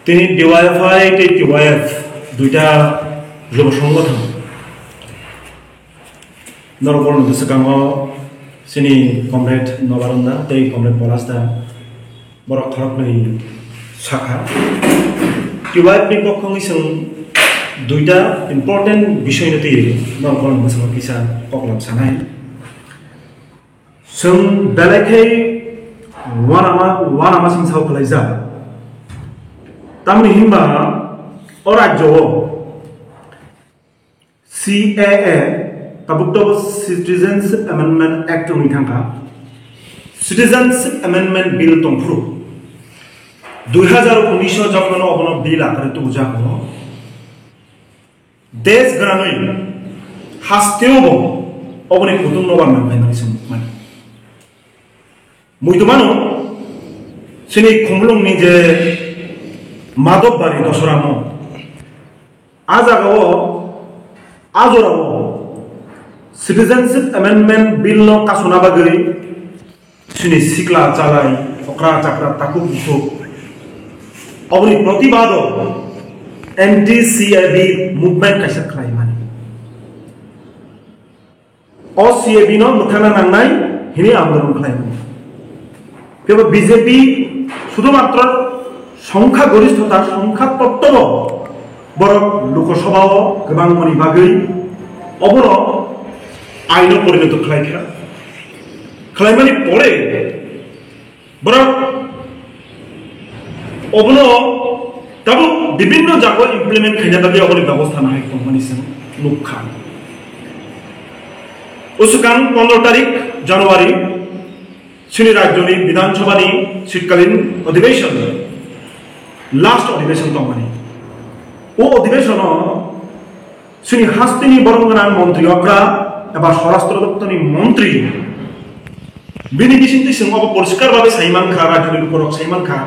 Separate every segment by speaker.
Speaker 1: তিনি DYFI TYF দুইটা যুব সংগঠন নরবরণ গোসকাঙ্গ সিনি কমরেড নবারন্দা তৈ কমরেড পলাশদা বড় খরকনি শাখা টিওয়াইএফ नि পক্ষनि जों দুইটা ইম্পর্টেন্ট বিষয় নতি নরবরণ গোসকাঙ্গ কিসা ককলাম সানাय जों बेलेखै वानामा जों सावखलायजा तामनि हिमबा अ राज्यआव CAA ताबुक्तब सिटिजेनशिप अमेंडमेंट एक्ट नि थांखा सिटिजेनशिप अमेंडमेंट बिल तंफ्रु 2019 जखन अबन बिल आकारे तो बुझाको देश ग्रामै हास्तेवबो अबनि कुतुम नबार नामनाय सम मुइदमानो सिनि खुमलुंनि जे माधबबारी दसरामो आजागाव आजराव सिटिजेनशिप अमेंडमेंट बिल न कासुना बागै सिनि सिक्ला चालाय फक्रा चाक्रा ताकु बुखु अबनि प्रतिबाद एंटी CAB मुभमेंट काइसा खालाय माने अ CAB न मुथाना नांनाय हिनि आंदोलन खालाय केवल बीजेपी शुधुमात्र संख्या गरिष्ठता संख्या तत्व बर लोकसभा गोबांनि बागै अबर आईन परिणत खालायखा खालायमानि परे बर अबन दाबो विभिन्न जागो इमप्लिमेंट खायना बागै अबनि व्यवस्था नाय कंपनी से नुखा उसकां 15 तारिख जनवरी सिनी राज्यनि विधानसभानि शीतकालीन अधिवेशन लास्ट अधिवेशन तमानि ओ अधिवेशन सिनी हास्तिनि बरंगना मंत्री अग्रा एबा स्वराष्ट्र दप्तरनि मंत्री बिनि बिसिंति सिंह परिष्कार भाबे साइमानखा राज्यनि लोकरक साइमानखा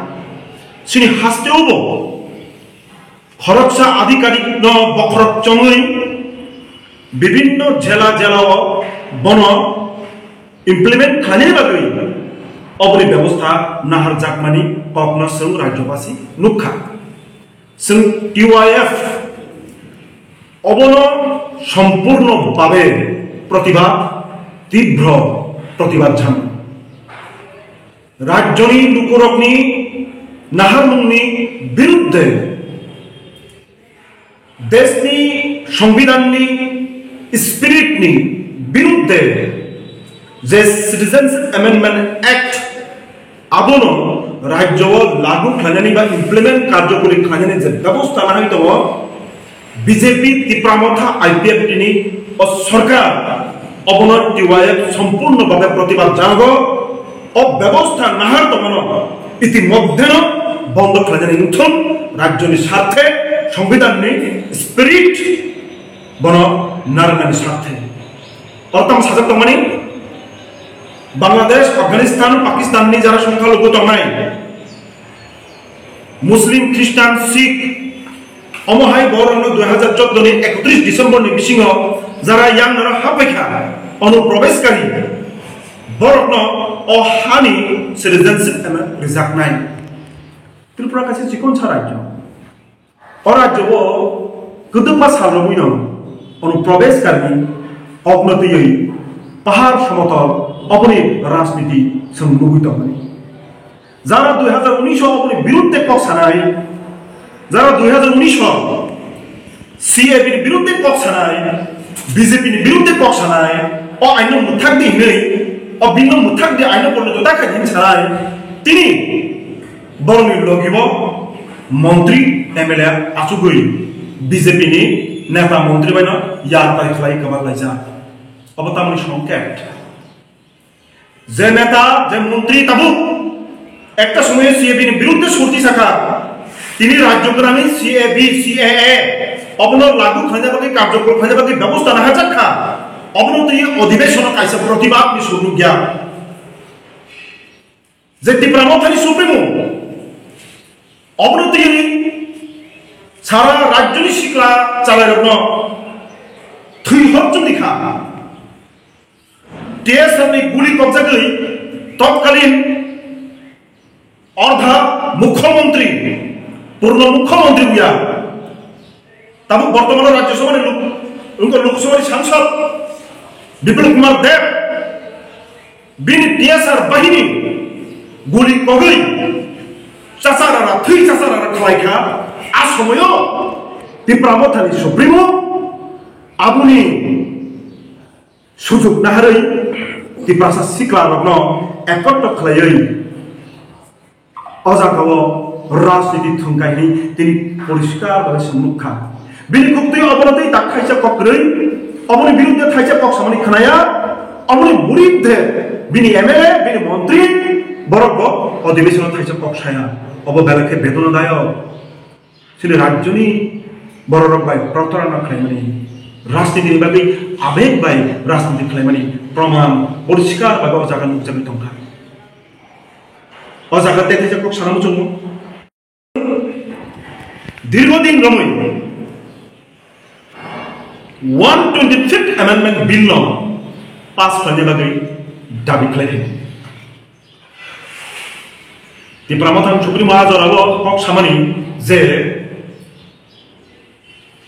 Speaker 1: सिनी हास्तेवबो खरकसा आधिकारिक न बखरक चंगै विभिन्न जिला जिला बन इमप्लिमेंट खाने बागै अबनि व्यवस्था नाहार जाकमानि ककना जों राज्यवासी नुखा जों टिवाइएफ अबन सम्पूर्ण भावे प्रतिबाद तीव्र प्रतिबाद जान राज्यनि लुकरकनि नाहारमुंनि विरुद्धे देशनि संविधाननि स्पिरिटनि विरुद्धे जे सिटिजेनशिप अमेंडमेंट एक्ट आबोनो राज्य लागू खालामनानै बा इमप्लिमेंट कार्यकरी खालामनानै जे व्यवस्था लानाय दङ बीजेपी तिप्रामथा IPF नि सरकार अबनो टिवाइएफ संपूर्ण भावे प्रतिबाद जागो अ व्यवस्था नाहार दमन इतिमध्ये बंद खालामनानै नुथुन राज्यनि स्वार्थे संविधाननि स्पिरिट बन नारनानि स्वार्थे अर्थम साजक दमनि बांग्लादेश अफगानिस्तान पाकिस्तान नि जरा संख्यालघु दंनाय मुस्लिम ख्रिस्टान सिख अमहाय बरन 2014 नि 31 डिसेम्बर नि बिसिङो जरा यां र हाफैखा अनुप्रवेशकारी बरन अहानि सिटिजेनशिप रिजाकनाय त्रिपुरा कासे चिकन राज्य अराज्यबो गोदोबा सालरमुइनो अनुप्रवेशकारी अग्नतियै पहाड़ समतल अपनी राजनीति जों नुबोदोंमोन जारा 2019 अपनी विरुद्धे पक्षानाय जारा 2019 CAB नि विरुद्धे पक्षानाय बीजेपी नि विरुद्धे पक्षानाय अ आइन मुथागदि हिनै अ बिनो मुथागदि आइन परिणत दाखा हिनसानाय तिनि बरनि लगिब मंत्री MLA आसुगै बीजेपी नि नेता मंत्री बायन यार पाइ खलाय कबार लायजा अब तामनि संकेत जे नेता जे मंत्री ताबु एक समय CAB नि विरुद्ध सुरती शाखा तिनी राज्यग्रामी CAB CAA अबनो लागू खाने बाकी कार्यक्रम खाने बाकी व्यवस्था ना जाखा अबनो तो ये अधिवेशन कायसा प्रतिबाद नि सुरु गया जे तिप्रामथानि सुप्रीमो अबनो तो ये सारा राज्यनि सिक्ला चालायरनो थुइ हरजों दिखा TSR गुली कब्जा गई तत्कालीन अर्ध मुख्यमंत्री পূর্ণ মুখ্যমন্ত্রী উইয়া তাবু বর্তমান রাজ্যসভার লোকসভার সাংসদ বিপ্লব কুমার দেব বিনি টিএসআর বাহিনী গুলি কগলি চাচারারা থুই চাচারারা খালাইখা আ সময় ত্রিপুরামথানি সুপ্রিমো আবুনি সুযোগ নাহারৈ ত্রিপুরা সিকলা রত্ন একত্র খালাই অজাগাও রাজনীতি থংকাইনি তিনি পরিষ্কারভাবে সম্মুখা বিনি কুক্তই অবনতি তাক খাইছে ককরৈ অবনি বিরুদ্ধে থাইছে পক সামনি খানায়া অবনি বিরুদ্ধে বিনি এমএলএ বিনি মন্ত্রী বরক অধিবেশন থাইছে পক সায়া অব বেলাকে বেদনাদায় সিলে রাজ্যনি বড়রক বাই প্রতারণা খাইমানি রাজনীতির বাদে আবেগ বাই রাজনীতি খাইমানি প্রমাণ পরিষ্কারভাবে অজাগা নুকজামি থংকা অজাগা দেখে পক সারানো জন্য দীর্ঘদিন রমই 125th Amendment Bill pass खाने बागै दाबी खालायदों ত্রিপুরামথান सुप्रीमो आजराबो कक सामानि जे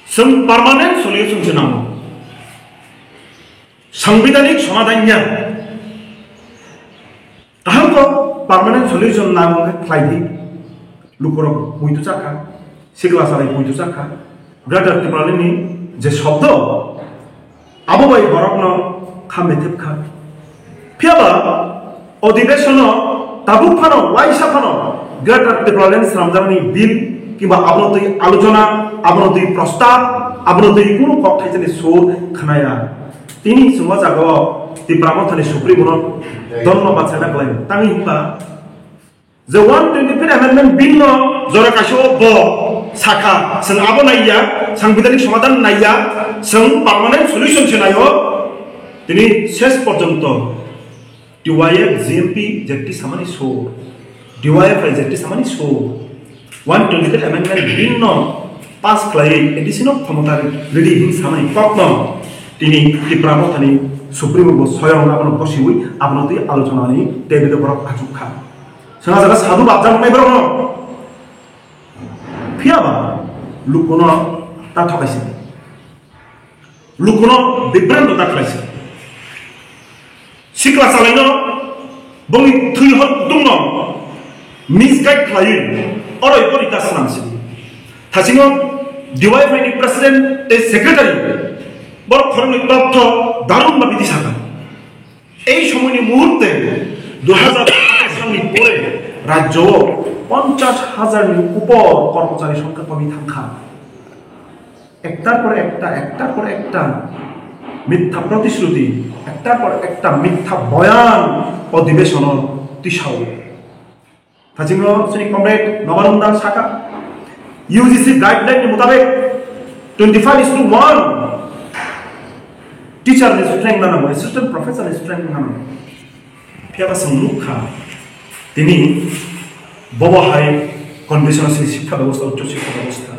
Speaker 1: जों पार्मानेंट सल्यूशन से नांगौ सांविधानिक समाधान ताहांखौ पार्मानेंट सल्यूशन नांगौ खालायदि लुकरक बयतो जाखा सिगला सालाय बयतो जाखा ब्रादार त्रिपुरानि जे शब्द आबो बाय बरकनो खामेथेब खा फियाबा अधिवेशन ताबु फानो वाइसा फानो ग्रेटर ত্রিপুরালেন্ড रामजानि बिल किबा आबनतै आलोचना आबनतै प्रस्ताव आबनतै कुनु कक्थाइजनि सोर खनाया तिनि सुमा जागो ত্রিপুরাमथानि सुप्रीमो धन्यवाद साना गलाय तांनि हिबा जे 125th Amendment Bill no जरा काशो ब साखा जों आबो नायया सांविधानिक समाधान नायया जों पार्मानेंट सल्यूशन से नायो तिनि शेष पर्यंत डिवाइएफ जीएमपी जेटी सामानि सो डिवाइएफ जेटी सामानि सो 125th Amendment Bill no पास खालाय एडिशनल क्षमता रेडी हिं सानाय कक्न तिनि ত্রিপুরাमथानि सुप्रीमो स्वयं आबन बसिउइ आबनतै आलोचनानि टेबल पर आजुखा जोंहा जागा साधु बाबजा मोननाय बरनो फियाबा लुकोनो ता थकाइसे लुकोनो बिब्रान्त ता खालायसे सिक्ला सालायनो बंनि थुइहर दुंनो मिसगाइड खालायो अरय परिता सानसे थासिङो डिवाइएफआइनि प्रेसिडेंट ए सेक्रेटारि बर खरनि तथ्य दारुण बाबिदि साका এই সময়নি মুহূর্তে 2028 সালनि পরে রাজ্য 50,000 नि ऊपर कर्मचारी संख्या कमी थांखा एकटार पर एकटा मिथ्या प्रतिश्रुति एकटार पर एकटा मिथ्या बयान अधिवेशन तिसाव थाजिङो श्री कमरेड नवानन्दा साका यूजीसी गाइडलाइन मुताबिक 25:1 टीचर ने स्ट्रेंथ नानांगौ असिस्टेंट प्रोफेसर ने स्ट्रेंथ नानांगौ फियाबा संमुखा तिनि बबाहाय कन्वेंशनल शिक्षा व्यवस्था उच्च शिक्षा व्यवस्था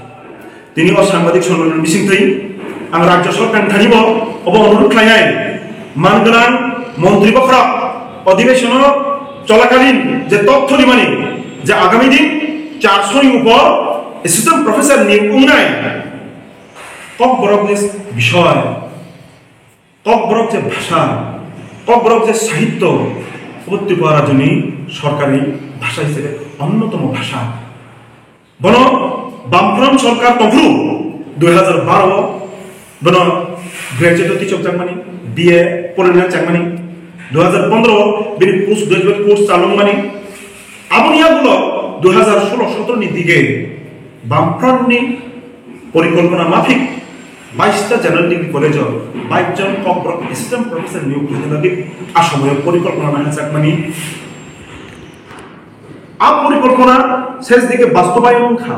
Speaker 1: तिनि असांबादिक सम्मेलन मिसिंथै आं राज्य सरकार थानिबो अब अनुरोध खालायनाय मानगोनां मन्त्री बखरा अधिवेशन चलाकालीन जे तथ्य दिमानि जे आगामी दिन 400 नि ऊपर असिस्टेंट प्रोफेसर नियुक्तनाय कक बरकनि विषय कक बरक जे भाषा कक बरक जे साहित्य ত্রিপুরা রাজ্যनि सरकारी भाषा हिसाबै अन्यतम भाषा बन बामफ्रंट सरकार तंफ्रु 2012 बन ग्रेजुएट टीचर जागमानि बीए फरायनाय जागमानि 2015 बिनि पोस्ट ग्रेजुएट कोर्स चालुमानि आबनियागुलो 2016-17 नि दिगे बामफ्रंटनि परिकल्पना माफिक 22टा जनरल डिग्री कलेज 22 जन कक असिस्टेंट प्रोफेसर नियुक्त होने आसाम परिकल्पना नाजाकमानि आ परिकल्पना शेष दिके बास्तबायन खा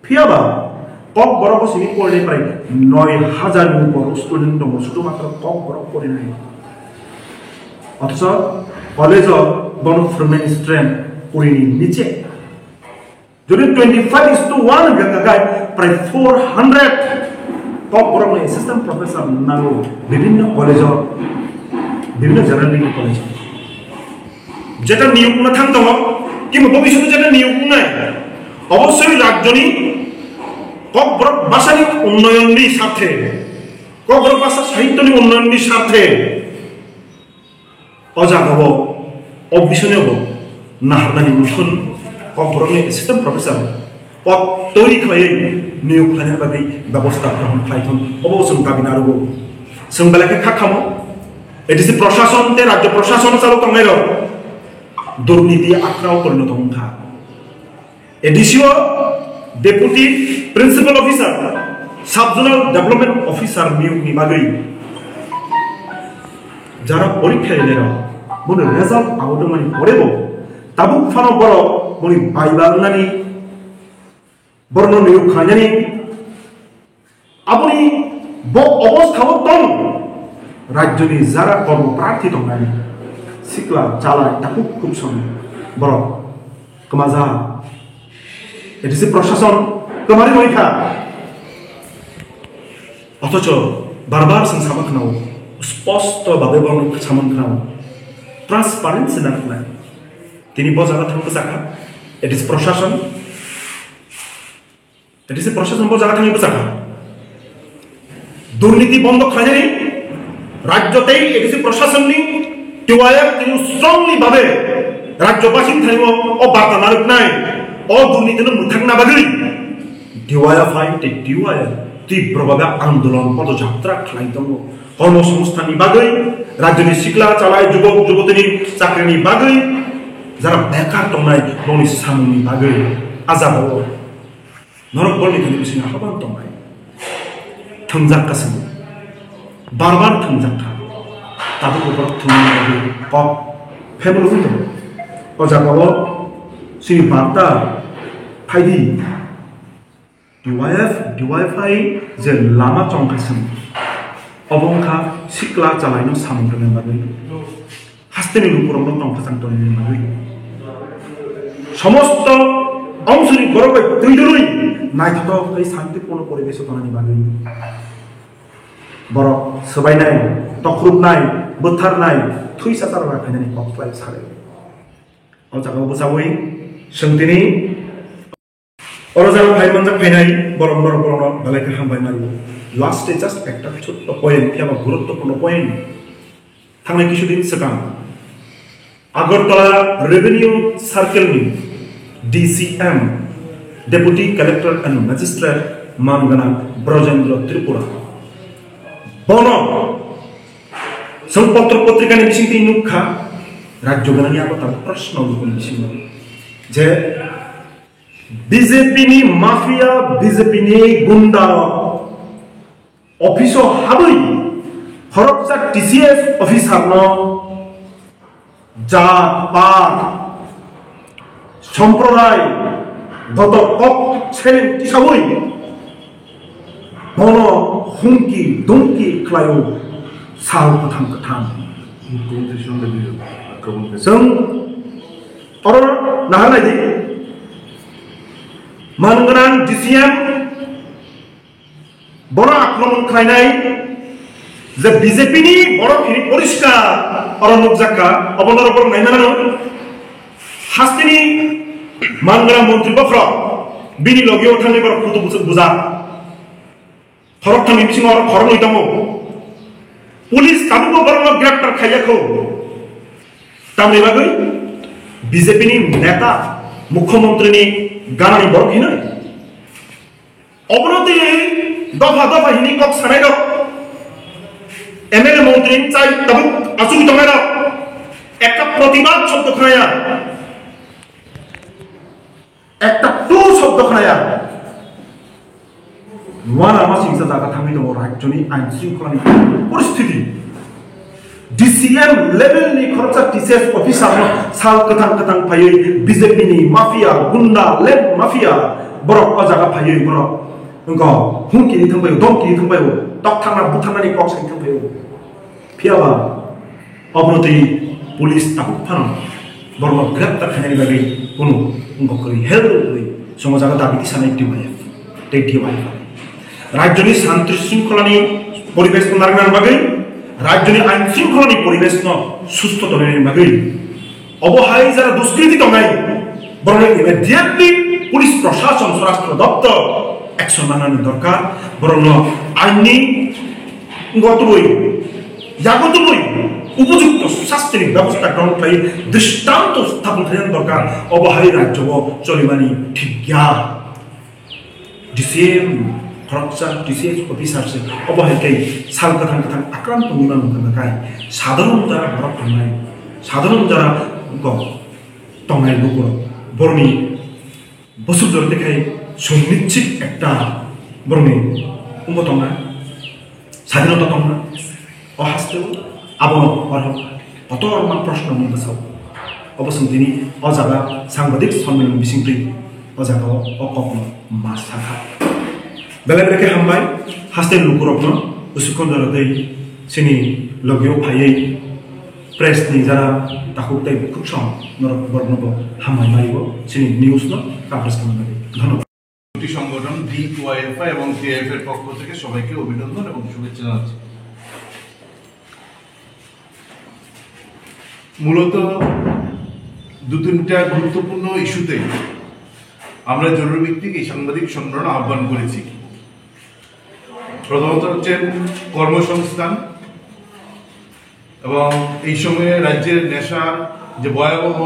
Speaker 1: फियाबा कक बरक सिनि पढ़ले प्राय 9,000 नि ऊपर स्टूडेंट दङ शुधुमात्र कक बरक पढ़िनाय अथच कलेज बन फर्मेन स्ट्रेंथ पढ़िनि निचे যদি 25:1 गंगागाय प्राय 400 कक बरक असिस्टेंट प्रोफेसर नांगौ विभिन्न कलेज विभिन्न जनरल डिग्री कलेज जेटा नियुक्त थांग दङ किंतु भविष्यत जेटा नियुक्त नाय অবশ্যই রাজ্যনি ককবরক ভাষানি উন্নয়ননি স্বার্থে ককবরক ভাষা সাহিত্যনি উন্নয়ননি স্বার্থে অজাগব অবিষণীয় নাহারনানি মুখন ককবরকনি এসিস্ট্যান্ট প্রফেসর পদ তৈরি হয়ে নিয়োগ খানের বাকি ব্যবস্থা গ্রহণ খাইথন অবশ্যই দাবি নারুব সোমবেলাকে খাখামো এডিসি প্রশাসন রাজ্য প্রশাসন চালু তংনাইর দুর্নীতি আক্রাও পরিণত হংখা এডিসিও deputy principal officer subzonal development officer নিয়োগনি বাগৈ যারা পরীক্ষা এলেরা মনে রেজাল্ট আউটমানি পড়েব তাবুক ফানো বড় মনি বাইবাংনানি বর্ণ নিয়োগ খাইনানি আপনি অবস্থাও দং রাজ্যনি যারা কর্মপ্রার্থী দংনানি সিকলা চালায় তাকুক খুব সম বড় কমাজা এডিসি প্রশাসন কমারি নইখা অথচ বারবার সংসামক নাও স্পষ্ট ভাবে বর্ণ সামন খাও ট্রান্সপারেন্সি না রাখলাম তিনি বজাগা থাকতে চাকা এডিসি প্রশাসন বজাগা থাকতে চাকা দুর্নীতি বন্ধ খাইনি রাজ্যতেই এডিসি প্রশাসননি টিওয়াইএফ তিনি স্ট্রংলি ভাবে রাজ্যবাসী থাইব ও বার্তা নারক নাই ও দুর্নীতির মুথাক না বাগৈ টিওয়াইএফ টিওয়াইএফ তীব্রভাবে আন্দোলন পদযাত্রা খাইতম কর্মসংস্থাননি বাগৈ রাজ্যনি সিকলা চালায় যুবক যুবতীনি চাকরিনি বাগৈ যারা বেকার দংনাই ননি সামনি বাগৈ আজাব নরক বর্ণি তিনি বিসিনা হাবান দংনাই थंजाकासिनो बार थंजाखा ताबो ऊपर थंजाबो कप फेमल हुइदो अजाबाव सिनि बार्ता फाइदि डिवाइफाइ जे लामा चंखासिन अबंखा सिकला चालायनो सामग्रने बागै हास्तेनि लुपुरनो टंखा सांतनि बागै समस्त अंशनि गरबै दैदरुइ नायथाव এই শান্তিপূর্ণ পরিবেশ তনানি বাগৈ বড় সবাই নাই তখরুব নাই বথার নাই থুইসা তার রাখাইনানি কক্লাই সারে ও জায়গা বসাবই সন্তিনি অরজার ভাই মঞ্জা ফাইনাই বড় বড় বড় বালাইকে হামবাই মারি লাস্টে জাস্ট একটা ছোট্ট পয়েন্ট কিবা গুরুত্বপূর্ণ পয়েন্ট থাকলে কিছুদিন সিগাং আগরতলা রেভিনিউ সার্কেলনি DCM Deputy Collector and Magistrate Mangana Brojendra Tripura Bono Sanpatr Patrika ni bising tinukha Rajyo ganani apa tar prashna ulukun bising je BJP ni mafia BJP ni gunda office habui horoksa TCS officer no jat pat সম্প্রদায় গত cock ছেলেন কিসাবই বন হুমকি দুমকি খালায়ো সাল কথাম কথাম जों अरन नाहालायदि मानगोनां DCM बड़ आक्रमण खालायनाय जे BJP नि बड़ फिरि परिष्कार अरन नुकजाका अबनरबर नायनानो हास्तिनि मानगोनां मन्त्रि बफ्र बिनि लगियाव थांनायफोर फट' बुजा खरक थांनाय बिथिङाव खरक नयदोंमोन पुलिस काबुखौ बरनो ग्रेप्तार खायाखौ तामनि बागै BJP नि नेता मुख्यमंत्री गानानि बरखिनो अबनति दफा दफा हिनि कक सानाय दं MLA मंत्री चाइ तबु आसुगि दंनाय दं একটা প্রতিবাদ শব্দ খায়া একটা টু শব্দ খায়া নোয়ানা মাসিংসা জায়গা থামি দङ রাজ্যনি আইন শৃঙ্খলানি পরিস্থিতি DCM लेवलनि खरचा TCS अफिसार साल कथां कथां फायै BJP नि माफिया गुंडा लेब माफिया बरक अजागा फायै बरक अंगो हुंकिनि थांबाय दमकिनि थांबाय तकथाना बुथानानि कक साइ थांबाय फियाबा अबनति पुलिस ताबुफान बरनो ग्रेप्तार खानायनि बागै कोनो अंगकरि हेल्परि समाजागा दाबि सानाय टिवाय राज्यनि शान्ति शृंखलानि परिवेश नारगानि बागै राज्यनि आईन शृंखलानि परिवेश सुस्थ तनायनि बागै अबहाय जारा दुष्कृति दंनाय बरनो इमिडिएटलि पुलिस प्रशासन স্বরাষ্ট্র দপ্তর অ্যাকশন বানানো দরকার, বরং আইনিগতই জাগতই উপযুক্ত শাস্ত্রী ব্যবস্থা গ্রহণ করে দৃষ্টান্ত স্থাপন করার দরকার। অবহারী রাজ্য চলিমানি ঠিক গিয়া ডিসিএম খরচা ডিসিএস অফিসারসে অবহারীকে সাল কথান কথান আক্রান্ত নির্মাণ থাকায় সাধারণ যারা ভারত থানায় সাধারণ যারা টঙ্গাই লোক বরণী বছর ধরে দেখায় সুনিশ্চিত একটা বরণী উন্মতঙ্গা স্বাধীনতা তঙ্গা অহাস্তেও আবহ অত প্রশ্ন মন্দাসাও অবশ্য তিনি অজাগা সাংবাদিক সম্মেলন বিশিংটি অজাগা অকপ্ন মাস থাকা বেলা বেলাকে হামবাই হাস্তে লুকুরপ্ন उसुखन्दरदै सिनि लगियो फायै प्रेसनि जारा ताखुकताय खुब सम नरक बर्णब हामबाय मारिबो सिनि निउज न कभारेज खालामनानै धन्यबाद।
Speaker 2: দুটি সংগঠন ডিওয়াইএফআই এবং কেএফ এর পক্ষ থেকে সবাইকে অভিনন্দন এবং শুভেচ্ছা জানাচ্ছি। মূলত দু তিনটা গুরুত্বপূর্ণ ইস্যুতে আমরা জরুরি ভিত্তিক এই সাংবাদিক সম্মেলন আহ্বান করেছি। প্রথমত হচ্ছে কর্মসংস্থান এবং এই সময়ে রাজ্যের নেশার যে ভয়াবহ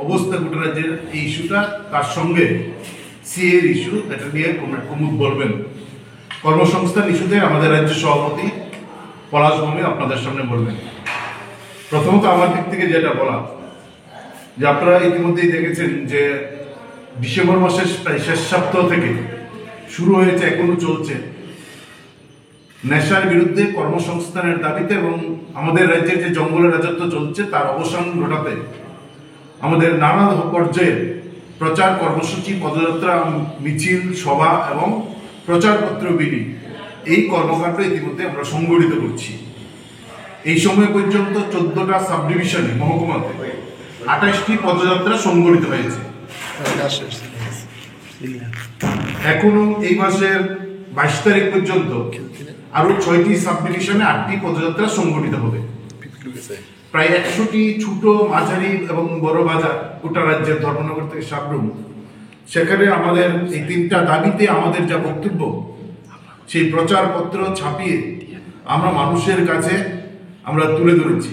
Speaker 2: অবস্থা গোটা রাজ্যের এই ইস্যুটা, তার সঙ্গে সিএর ইস্যু, এটা নিয়ে কুমুদ বলবেন। কর্মসংস্থান ইস্যুতে আমাদের রাজ্য সভাপতি পলাশ ভূমি আপনাদের সামনে বলবেন। প্রথমত আমার দিক থেকে যেটা বলা, যে আপনারা ইতিমধ্যেই দেখেছেন যে ডিসেম্বর মাসের প্রায় শেষ সপ্তাহ থেকে শুরু হয়েছে, এখনো চলছে, নেশার বিরুদ্ধে কর্মসংস্থানের দাবিতে এবং আমাদের রাজ্যের যে জঙ্গলের রাজত্ব চলছে তার অবসান ঘটাতে আমাদের নানা পর্যায়ে প্রচার কর্মসূচি, পদযাত্রা, মিছিল, সভা এবং প্রচারপত্র বিলি, এই কর্মকাণ্ড ইতিমধ্যে আমরা সংগঠিত করছি। এই সময় পর্যন্ত 14টা সাব ডিভিশনে মহকুমাতে 28টি পদযাত্রা সংগঠিত হয়েছে। এখনো এই মাসের 22 তারিখ পর্যন্ত আরো 6টি সাব ডিভিশনে 8টি পদযাত্রা সংগঠিত হবে। প্রায় 100টি ছোট, মাঝারি এবং বড় বাজার গোটা রাজ্যের ধর্মনগর থেকে সাবরুম, সেখানে আমাদের এই 3টা দাবিতে আমাদের যা বক্তব্য, সেই প্রচারপত্র ছাপিয়ে আমরা মানুষের কাছে আমরা তুলে ধরেছি।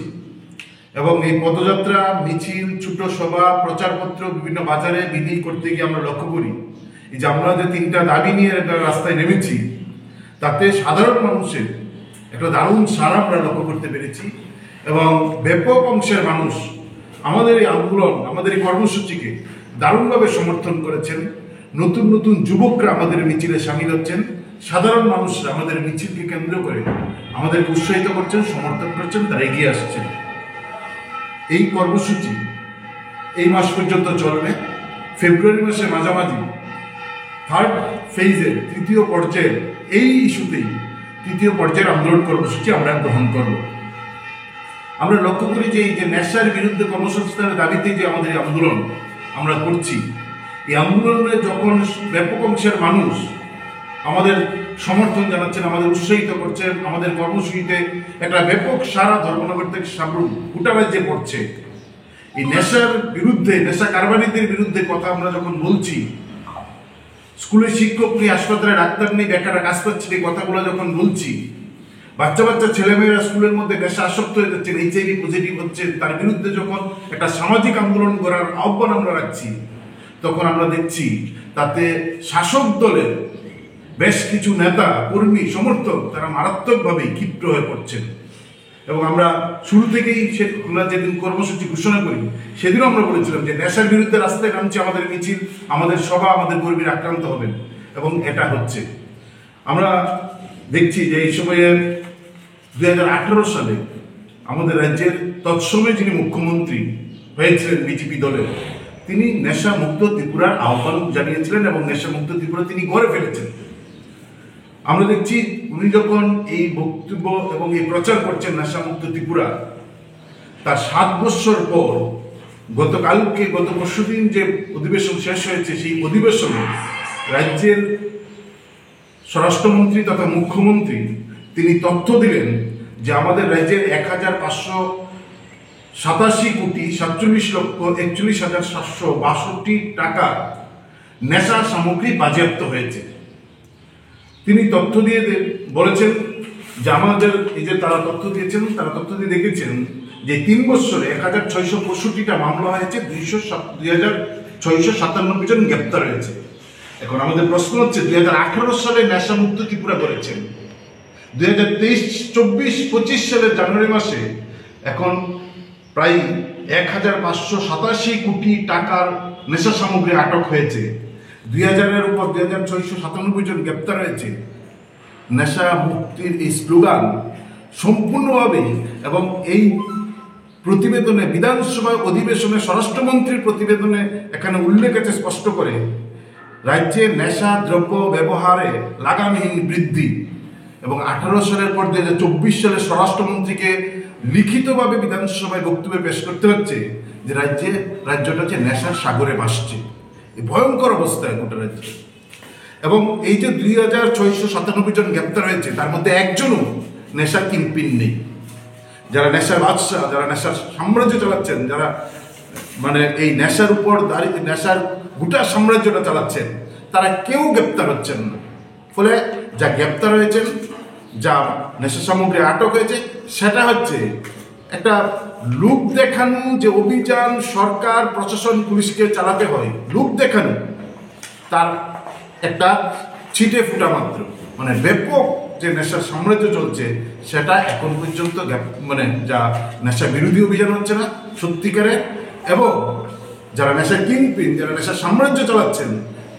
Speaker 2: এবং এই পদযাত্রা, মিছিল, ছোট সভা, প্রচারপত্র বিভিন্ন বাজারে বিলি করতে গিয়ে আমরা লক্ষ্য করি যে আমরা যে 3টা দাবি নিয়ে রাস্তায় নেমেছি, তাতে সাধারণ মানুষের একটা দারুণ সাড়া আমরা লক্ষ্য করতে পেরেছি। এবং ব্যাপক অংশের মানুষ আমাদের এই আন্দোলন, আমাদের এই কর্মসূচিকে দারুণভাবে সমর্থন করেছেন। নতুন নতুন যুবকরা আমাদের মিছিলে সামিল হচ্ছেন, সাধারণ মানুষরা আমাদের মিছিলকে কেন্দ্র করে আমাদেরকে উৎসাহিত করছেন, সমর্থন করছেন, তারা এগিয়ে আসছেন। এই কর্মসূচি এই মাস পর্যন্ত চলবে। ফেব্রুয়ারি মাসে মাঝামাঝি 3rd ফেজের 3য় পর্যায়ের এই ইস্যুতেই 3য় পর্যায়ের আন্দোলন কর্মসূচি আমরা গ্রহণ করব। আমরা লক্ষ্য করি যে এই যে নেশার বিরুদ্ধে কর্মসংস্থানের দাবিতে যে আমাদের আন্দোলন আমরা করছি, এই আন্দোলনে যখন ব্যাপক অংশের মানুষ আমাদের সমর্থন জানাচ্ছেন, আমাদের উৎসাহিত করছেন, আমাদের কর্মসূচিতে একটা ব্যাপক সারা ধর্মনগর থেকে সাবরুম গোটা রাজ্যে পড়ছে। এই নেশার বিরুদ্ধে, নেশা কারবারিদের বিরুদ্ধে কথা আমরা যখন বলছি, স্কুলের শিক্ষক নেই, হাসপাতালে ডাক্তার নেই, বেকাররা কাজ পাচ্ছে, এই কথাগুলো যখন বলছি, বাচ্চা বাচ্চা ছেলেমেয়েরা স্কুলের মধ্যে নেশা আসক্ত হয়ে যাচ্ছে, এইচআইভি পজিটিভ হচ্ছে, তার বিরুদ্ধে যখন একটা সামাজিক আন্দোলন করার আহ্বান আমরা রাখছি, তখন আমরা দেখছি তাতে শাসক দলের বেশ কিছু নেতা, কর্মী, সমর্থক তারা মারাত্মকভাবে ক্ষিপ্ত হয়ে পড়ছেন। এবং আমরা শুরু থেকেই আমরা যেদিন কর্মসূচি ঘোষণা করি, সেদিনও আমরা বলেছিলাম যে নেশার বিরুদ্ধে রাস্তায় নামছে আমাদের মিছিল, আমাদের সভা, আমাদের কর্মীরা আক্রান্ত হবেন, এবং এটা হচ্ছে। আমরা দেখছি যে এই সময়ে 2018 সালে আমাদের রাজ্যের তৎসময়ে যিনি মুখ্যমন্ত্রী হয়েছিলেন বিজেপি দলের, তিনি নেশা মুক্ত ত্রিপুরার আহ্বান জানিয়েছিলেন এবং নেশা মুক্ত ত্রিপুরা তিনি গড়ে ফেলেছেন। আমরা দেখছি উনি যখন এই বক্তব্য এবং এই প্রচার করছেন নেশা মুক্ত ত্রিপুরা, তার 7 বছর পর গত পরশুদিন যে অধিবেশন শেষ হয়েছে, সেই অধিবেশনে রাজ্যের স্বরাষ্ট্রমন্ত্রী তথা মুখ্যমন্ত্রী তিনি তথ্য দিলেন যে আমাদের রাজ্যের 1587 কোটি 47 লক্ষ 41,762 টাকা নেশা সামগ্রী বাজেয়াপ্ত হয়েছে। তিনি তথ্য দিয়ে বলেছেন যে আমাদের এই যে তারা তথ্য দিয়েছেন, তারা তথ্য দিয়ে দেখেছেন যে 3 বছরে 1665টা মামলা হয়েছে, 2697 জন গ্রেপ্তার হয়েছে। এখন আমাদের প্রশ্ন হচ্ছে 2018 সালে নেশা মুক্ত ত্রিপুরা করেছেন, 2023-24-25 সালের জানুয়ারি মাসে এখন প্রায় 1587 কোটি টাকার নেশা সামগ্রী আটক হয়েছে, 2000-এর উপর 2697 জন গ্রেপ্তার হয়েছে। নেশা মুক্তির এই স্লোগান সম্পূর্ণভাবে, এবং এই প্রতিবেদনে বিধানসভা অধিবেশনে স্বরাষ্ট্রমন্ত্রীর প্রতিবেদনে এখানে উল্লেখ আছে স্পষ্ট করে, রাজ্যে নেশা দ্রব্য ব্যবহারে লাগামহীন বৃদ্ধি, এবং 18 সালের পর 2024 সালে স্বরাষ্ট্রমন্ত্রীকে লিখিতভাবে বিধানসভায় বক্তব্যে পেশ করতে হচ্ছে যে রাজ্যটা যে নেশার সাগরে ভাসছে, এই ভয়ঙ্কর অবস্থায় গোটা রাজ্য। এবং এই যে 2697 জন গ্রেপ্তার হয়েছে, তার মধ্যে একজনও নেশা কিংপিন নেই। যারা নেশার বাদশাহ, যারা নেশার সাম্রাজ্য চালাচ্ছেন, যারা মানে এই নেশার উপর দাঁড়িয়ে নেশার গোটা সাম্রাজ্যটা চালাচ্ছেন, তারা কেউ গ্রেপ্তার হচ্ছেন না। ফলে যা গ্রেপ্তার হয়েছেন, যা নেশা সামগ্রী আটক হয়েছে, সেটা হচ্ছে একটা লোক দেখানো যে অভিযান সরকার, প্রশাসন, পুলিশকে চালাতে হয়, লোক দেখানো, তার একটা ছিটে ফুটা মাত্র। মানে ব্যাপক যে নেশার সাম্রাজ্য চলছে, সেটা এখন পর্যন্ত মানে যা নেশা বিরোধী অভিযান হচ্ছে না সত্যিকারে, এবং যারা নেশা কিংপিন, যারা নেশার সাম্রাজ্য চালাচ্ছেন,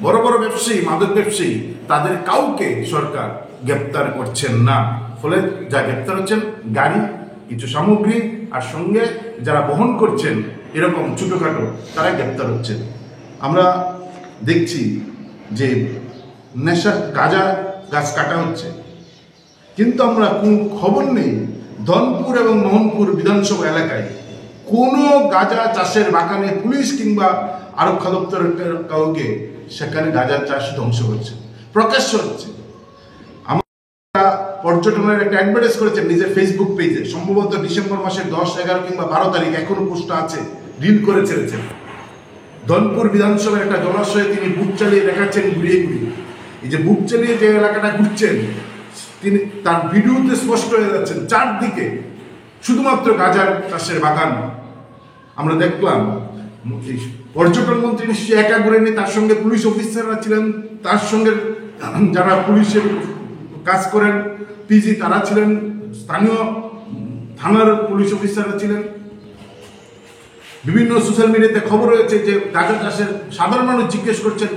Speaker 2: বড় বড় ব্যবসায়ী, মাদক ব্যবসায়ী, তাদের কাউকে সরকার গ্রেপ্তার করছেন না। ফলে যা গ্রেপ্তার হচ্ছেন গাড়ি, কিছু সামগ্রী, আর সঙ্গে যারা বহন করছেন এরকম ছোটোখাটো, তারা গ্রেপ্তার হচ্ছেন। আমরা দেখছি যে নেশা গাঁজা গাছ কাটা হচ্ছে, কিন্তু আমরা কোনো খবর নেই ধনপুর এবং মোহনপুর বিধানসভা এলাকায় কোনো গাঁজা চাষের বাগানে পুলিশ কিংবা আরক্ষা দপ্তরের কাউকে সেখানে গাঁজা চাষ ধ্বংস করছে, প্রকাশ্য হচ্ছে। আমরা পর্যটনের একটা অ্যাডভার্টাইজ করেছেন নিজের ফেসবুক পেজে, সম্ভবত ডিসেম্বর মাসের 10, 11 কিংবা 12 তারিখ, এখনো পোস্টটা আছে, রিল করে ছেড়েছেন। ধনপুর বিধানসভার একটা জলাশয়ে তিনি বুট চালিয়ে দেখাচ্ছেন ঘুরিয়ে ঘুরিয়ে। এই যে বুট চালিয়ে যে এলাকাটা ঘুরছেন, তিনি তার ভিডিওতে স্পষ্ট হয়ে যাচ্ছেন চারদিকে শুধুমাত্র গাঁজার চাষের বাগান। আমরা দেখলাম পর্যটন মন্ত্রী নিশ্চয়ই একা ঘুরেনি, তার সঙ্গে পুলিশ অফিসাররা ছিলেন, তার সঙ্গে যারা পুলিশের কাজ করেন পিজি তারা ছিলেন, স্থানীয় থানার পুলিশ অফিসাররা ছিলেন। বিভিন্ন সোশ্যাল মিডিয়াতে খবর হয়েছে যে গাঁজা চাষের সাধারণ মানুষ জিজ্ঞেস করছেন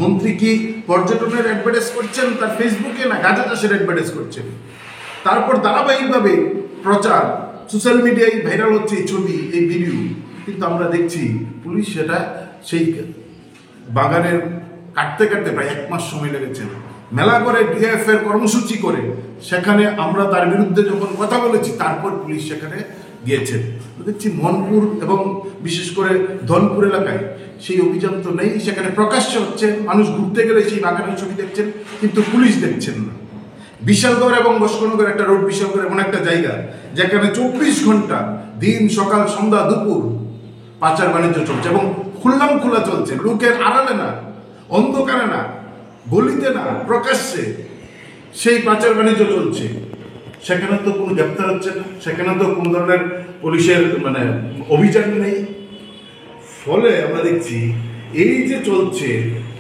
Speaker 2: মন্ত্রী কি পর্যটনের অ্যাডভার্টাইজ করছেন তার ফেসবুকে, না গাঁজা চাষের অ্যাডভার্টাইজ করছেন। তারপর ধারাবাহিকভাবে প্রচার, সোশ্যাল মিডিয়ায় ভাইরাল হচ্ছে এই ছবি, এই ভিডিও, কিন্তু আমরা দেখছি পুলিশ সেটা সেই বাগানের কাটতে কাটতে প্রায় 1 মাস সময় লেগেছে। মেলা করে ডিএফ এর কর্মসূচি করে সেখানে আমরা তার বিরুদ্ধে যখন কথা বলেছি, তারপর পুলিশ সেখানে গিয়েছে। দেখছি মনপুর এবং বিশেষ করে ধনপুর এলাকায় সেই অভিযান তো নেই, সেখানে প্রকাশ্য হচ্ছে, মানুষ ঘুরতে গেলে সেই বাগানের ছবি দেখছেন, কিন্তু পুলিশ দেখছেন না। বিশালগড় এবং বস্কনগর একটা রোড, বিশালগড় এমন একটা জায়গা যেখানে 24 ঘন্টা দিন, সকাল, সন্ধ্যা, দুপুর পাচার বাণিজ্য চলছে, এবং খোলা চলছে, লোকের আড়ালে না, অন্ধকারে না, গলিতে না, প্রকাশ্যে সেই পাচার বাণিজ্য চলছে। সেখানে তো কোনো গ্রেপ্তার হচ্ছে না, সেখানে তো কোনো ধরনের পুলিশের মানে অভিযান নেই। ফলে আমরা দেখছি এই যে চলছে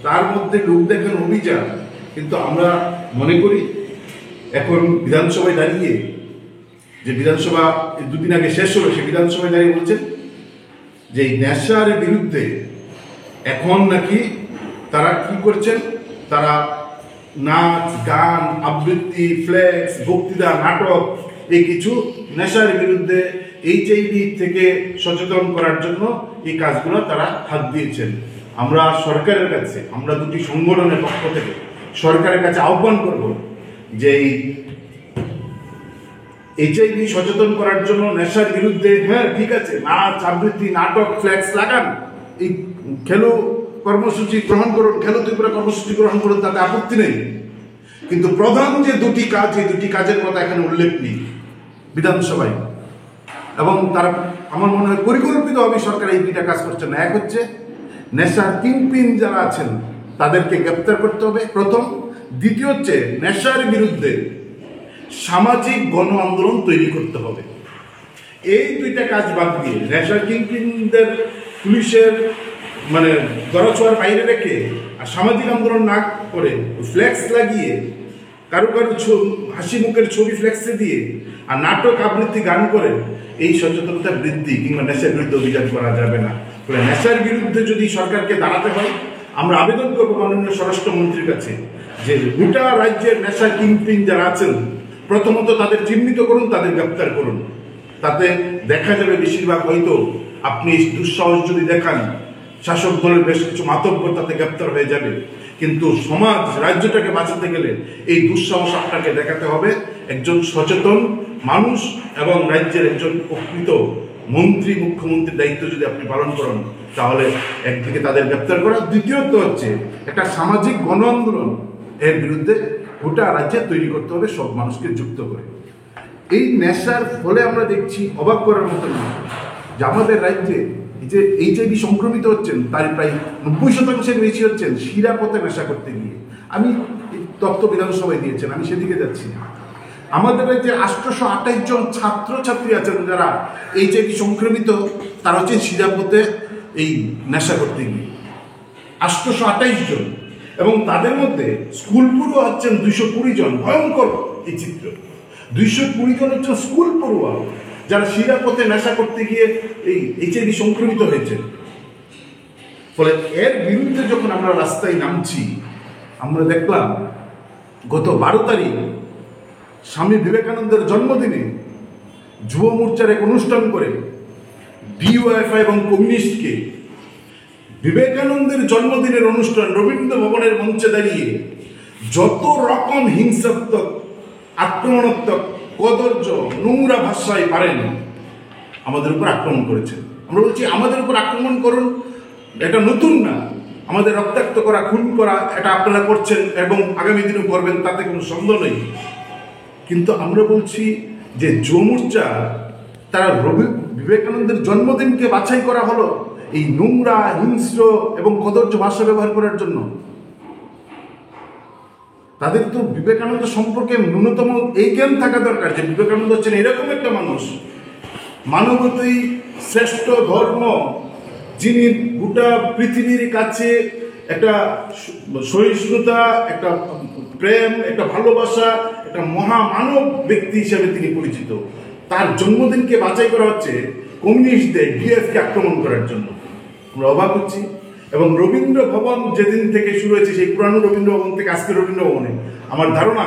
Speaker 2: তার মধ্যে লোক দেখানো অভিযান। কিন্তু আমরা মনে করি এখন বিধানসভায় দাঁড়িয়ে, যে বিধানসভা 2 দিন আগে শেষ হলো, সেই বিধানসভায় দাঁড়িয়ে বলছেন যে এই নেশার বিরুদ্ধে এখন নাকি তারা কি করছেন, তারা নাচ, গান, আবৃত্তি, ফ্লেক্স, বক্তৃতা, নাটক, এই কিছু নেশার বিরুদ্ধে HIV থেকে সচেতন করার জন্য এই কাজগুলো তারা হাত দিয়েছেন। আমরা সরকারের কাছে, আমরা 2টি সংগঠনের পক্ষ থেকে সরকারের কাছে আহ্বান করব যে HIV সচেতন করার জন্য নেশার বিরুদ্ধে, হ্যাঁ ঠিক আছে, নাচ, আবৃত্তি, নাটক, ফ্লেক্স লাগান, এই খেলো কর্মসূচি গ্রহণ করুন, খেলো ত্রিপুরা কর্মসূচি গ্রহণ করুন, তাতে আপত্তি নেই। কিন্তু প্রধান যে 2টি কাজ, এই 2টি কাজের কথা এখানে উল্লেখ নেই বিধানসভায়, এবং তার আমার মনে হয় পরিকল্পিতভাবে সরকার এই 2টা কাজ করছে না। এক হচ্ছে নেশার কিংপিন যারা আছেন তাদেরকে গ্রেপ্তার করতে হবে প্রথম। দ্বিতীয় হচ্ছে নেশার বিরুদ্ধে সামাজিক গণ আন্দোলন তৈরি করতে হবে। এই দুইটা কাজ বাদ দিয়ে নেশার কিংপিনদের পুলিশের মানে দরছোয়ার বাইরে রেখে আর সামাজিক আন্দোলন না করে ফ্লেক্স লাগিয়ে কারো হাসি মুখের ছবি ফ্লেক্সে দিয়ে আর নাটক আবৃত্তি গান করে এই সচেতনতা বৃদ্ধি কিংবা নেশার বিরুদ্ধে অভিযান করা যাবে না। ফলে নেশার বিরুদ্ধে যদি সরকারকে দাঁড়াতে হয়, আমরা আবেদন করবো মাননীয় স্বরাষ্ট্রমন্ত্রীর কাছে যে গোটা রাজ্যের নেশা কিংপিন যারা আছেন প্রথমত তাদের চিহ্নিত করুন, তাদের গ্রেপ্তার করুন। তাতে দেখা যাবে বেশিরভাগ হয়তো আপনি দুঃসাহস যদি দেখান শাসক দলের বেশ কিছু মাতব্বর তাতে গ্রেপ্তার হয়ে যাবে, কিন্তু সমাজ রাজ্যটাকে বাঁচাতে গেলে এই দুঃসাহস আপনাকে দেখাতে হবে একজন সচেতন মানুষ এবং রাজ্যের একজন প্রকৃত মন্ত্রী মুখ্যমন্ত্রীর দায়িত্ব যদি আপনি পালন করেন, তাহলে একদিকে তাদের গ্রেপ্তার করা, দ্বিতীয়ত হচ্ছে একটা সামাজিক গণ আন্দোলন এর বিরুদ্ধে গোটা রাজ্যে তৈরি করতে হবে সব মানুষকে যুক্ত করে। এই নেশার ফলে আমরা দেখছি অবাক করার মতো না যে আমাদের রাজ্যে যে HIV সংক্রমিত হচ্ছেন তার প্রায় 90% বেশি হচ্ছেন শিরাপথে নেশা করতে গিয়ে। আমি তথ্য বিধানসভায় দিয়েছেন, আমি সেদিকে যাচ্ছি। আমাদের রাজ্যে 828 জন ছাত্রছাত্রী আছেন যারা HIV সংক্রমিত, তারা হচ্ছেন শিরাপথে এই নেশা করতে গিয়ে 828 জন, এবং তাদের মধ্যে স্কুল পড়ুয়া হচ্ছেন 220 জন। ভয়ঙ্কর এই চিত্র, 220 জন হচ্ছেন স্কুল পড়ুয়া যারা শিরাপথে নেশা করতে গিয়ে এই HIV সংক্রমিত হয়েছে। ফলে এর বিরুদ্ধে যখন আমরা রাস্তায় নামছি, আমরা দেখলাম গত 12 তারিখ স্বামী বিবেকানন্দের জন্মদিনে যুব মোর্চার এক অনুষ্ঠান করে ডিওয়াইএফআই এবং কমিউনিস্টকে বিবেকানন্দের জন্মদিনের অনুষ্ঠান রবীন্দ্র ভবনের মঞ্চে দাঁড়িয়ে যত রকম হিংসাত্মক, আক্রমণাত্মক, কদর্য, নোংরা ভাষায় পারেন আমাদের উপর আক্রমণ করেছেন। আমরা বলছি আমাদের উপর আক্রমণ করুন, এটা নতুন না। আমাদের রক্তাক্ত করা, খুন করা এটা আপনারা করছেন এবং আগামী দিনেও করবেন, তাতে কোনো সন্দেহ নেই। কিন্তু আমরা বলছি যে যুব মোর্চা তারা বিবেকানন্দের জন্মদিনকে বাছাই করা হলো এই নোংরা, হিংস্র এবং কদর্য ভাষা ব্যবহার করার জন্য। তাদের তো বিবেকানন্দ সম্পর্কে ন্যূনতম এই জ্ঞান থাকা দরকার যে বিবেকানন্দ হচ্ছেন এরকম একটা মানুষ, মানবতাই শ্রেষ্ঠ ধর্ম, যিনি গোটা পৃথিবীর কাছে একটা সহিষ্ণুতা, একটা প্রেম, একটা ভালোবাসা, একটা মহামানব ব্যক্তি হিসেবে তিনি পরিচিত। তার জন্মদিনকে বাছাই করা হচ্ছে কমিউনিস্টদের, ডিএফকে আক্রমণ করার জন্য। আমরা অবাক হচ্ছি। এবং রবীন্দ্র ভবন যেদিন থেকে শুরু হয়েছে, সেই পুরানো রবীন্দ্র ভবন থেকে আজকে রবীন্দ্র ভবনে, আমার ধারণা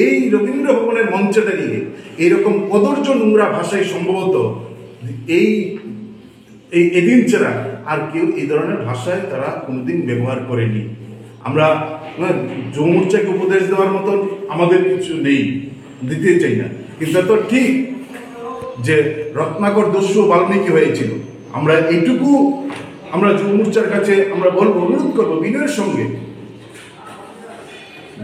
Speaker 2: এই রবীন্দ্র ভবনের মঞ্চে দাঁড়িয়ে এইরকম কদর্য নোংরা ভাষায় সম্ভবত এদিন ছাড়া আর কেউ এই ধরনের ভাষায় তারা কোনোদিন ব্যবহার করেনি। আমরা যুব মোর্চাকে উপদেশ দেওয়ার মতন আমাদের কিছু নেই, দিতে চাই না, কিন্তু তো ঠিক যে রত্নাকর দস্যু বাল্মীকি হয়েছিল। আমরা এইটুকু আমরা যুব মোর্চার কাছে আমরা বলবো, অনুরোধ করবো বিনয়ের সঙ্গে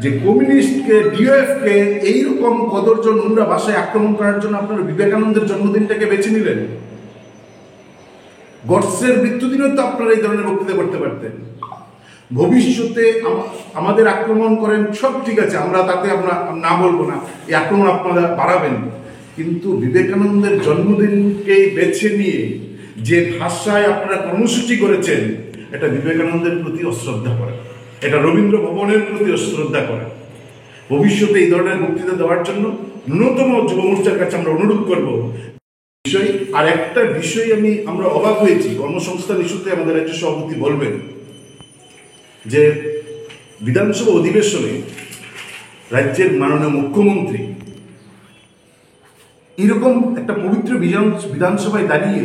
Speaker 2: যে কমিউনিস্টকে, ডিওএফকে এইরকম কদর্য নোংরা ভাষায় আক্রমণ করার জন্য আপনারা বিবেকানন্দের জন্মদিনটাকে বেছে নিলেন। গডসের মৃত্যুদিনেও তো আপনারা এই ধরনের বক্তৃতা করতে পারতেন। ভবিষ্যতে আমাদের আক্রমণ করেন, সব ঠিক আছে, আমরা তাতে আমরা না বলবো না, এই আক্রমণ আপনারা বাড়াবেন, কিন্তু বিবেকানন্দের জন্মদিনকে বেছে নিয়ে যে ভাষায় আপনারা কর্মসূচি করেছেন, এটা বিবেকানন্দের প্রতি অশ্রদ্ধা করে, এটা রবীন্দ্র ভবনের প্রতি অশ্রদ্ধা করে। ভবিষ্যতে এই ধরনের বক্তৃতা দেওয়ার জন্য ন্যূনতম যুব মোর্চার কাছে আমরা অনুরোধ করব। বিষয় আর একটা বিষয় আমরা অবাক হয়েছি, কর্মসংস্থান ইস্যুতে আমাদের রাজ্য সভাপতি বলবেন যে বিধানসভা অধিবেশনে রাজ্যের মাননীয় মুখ্যমন্ত্রী এরকম একটা পবিত্র বিধানসভায় দাঁড়িয়ে